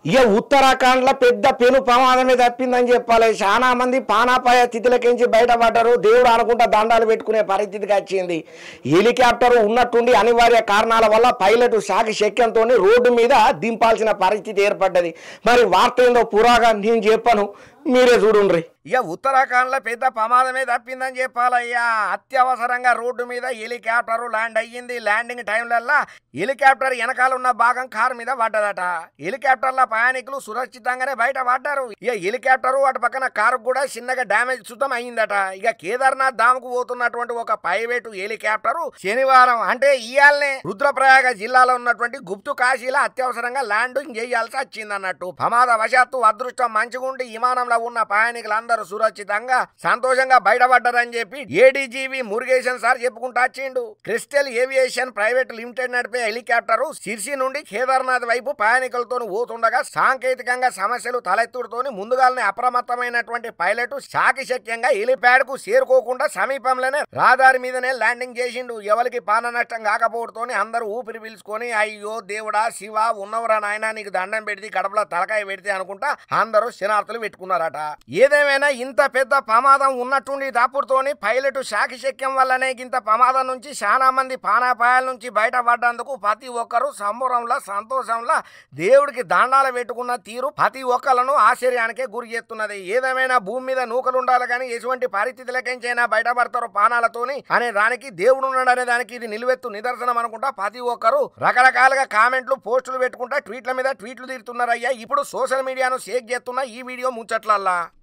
ఇక ఉత్తరాఖండ్లో పెద్ద పెను ప్రమాదమే తప్పిందని చెప్పాలి. చాలా మంది పానాపాయ స్థితిలకించి బయటపడ్డారు. దేవుడు అనుకుంటా దండాలు పెట్టుకునే పరిస్థితికి వచ్చింది. హెలికాప్టర్ ఉన్నట్టుండి అనివార్య కారణాల వల్ల పైలట్ శాఖ శక్యంతో రోడ్డు మీద దింపాల్సిన పరిస్థితి ఏర్పడ్డది. మరి వార్త ఏందో పురాగా నేను చెప్పను, మీరే చూడుండ్రి. ఇక ఉత్తరాఖండ్లో పెద్ద ప్రమాదమే తప్పిందని చెప్పాలయ్యా. అత్యవసరంగా రోడ్డు మీద హెలికాప్టర్ ల్యాండ్ అయ్యింది. ల్యాండింగ్ టైంలల్లా హెలికాప్టర్ వెనకాల ఉన్న భాగం కారు మీద పడ్డదట. హెలికాప్టర్ల ప్రయాణికులు సురక్షితంగానే బయట పడ్డారు. ఇక హెలికాప్టర్ అటు పక్కన కారు కూడా చిన్నగా డ్యామేజ్ సుతం అయ్యిందట. ఇక కేదార్నాథ్ ధామ్కు పోతున్నటువంటి ఒక ప్రైవేటు హెలికాప్టర్ శనివారం అంటే ఇయాలనే రుద్రప్రయాగ జిల్లాలో ఉన్నటువంటి గుప్తు కాశీలో అత్యవసరంగా ల్యాండింగ్ చేయాల్సి వచ్చిందన్నట్టు. ప్రమాదవశాత్తు అదృష్టం మంచిగుండి విమానంలో ఉన్న ప్రయాణికులందరూ సురక్షితంగా సంతోషంగా బయటపడ్డారని చెప్పి ఏడీజీవి మురుగేశన్ సార్ చెప్పుకుంటా వచ్చిండు. క్రిస్టల్ ఏవియేషన్ ప్రైవేట్ లిమిటెడ్ నడిపే హెలికాప్టర్ సిర్సి నుండి కేదార్నాథ్ వైపు ప్రయాణికులతో పోతుండగా సాంకేతికంగా సమస్యలు తలెత్తుడుతోని ముందుగానే అప్రమత్తమైనటువంటి పైలట్ శాకిశక్యంగా హెలిప్యాడ్ కు చేరుకోకుండా సమీపంలోనే రహదారి మీదనే ల్యాండింగ్ చేసిండు. ఎవరికి ప్రాణ నష్టం కాకపోవడంతోని అందరూ ఊపిరి పీల్చుకొని అయ్యో దేవుడా శివ ఉన్నవరా నాయన నీకు దండం పెడితే కడపలో తలకాయ పెడితే అనుకుంటా అందరూ శనార్థులు పెట్టుకున్నారట. ఏదేమైనా ఇంత పెద్ద ప్రమాదం ఉన్నట్టుండి దాపుడుతోని పైలట్ శాకిశక్యం వల్లనే ఇంత ప్రమాదం నుంచి చాలా మంది ప్రాణాపాయాల నుంచి బయటపడ్డందుకు ప్రతి ఒక్కరూ సంబరంలో సంతోషంలో దేవుడికి దండాలు పెట్టుకున్న తీరు ప్రతి ఒక్కళ్ళను ఆశ్చర్యానికే గురి చేస్తున్నది. ఏదేమైనా భూమి మీద నూకలు ఉండాలి కానీ ఎటువంటి పరిస్థితులకెంచైనా బయటపడతారు ప్రాణాలతోని అనే దానికి దేవుడు ఉన్నాడనే దానికి ఇది నిలువెత్తు నిదర్శనం అనుకుంటా ప్రతి ఒక్కరు రకరకాలుగా కామెంట్లు పోస్టులు పెట్టుకుంటా ట్వీట్ల మీద ట్వీట్లు తీరుతున్నారయ్యా. ఇప్పుడు సోషల్ మీడియాను షేక్ చేస్తున్న ఈ వీడియో ముచ్చట్లల్లా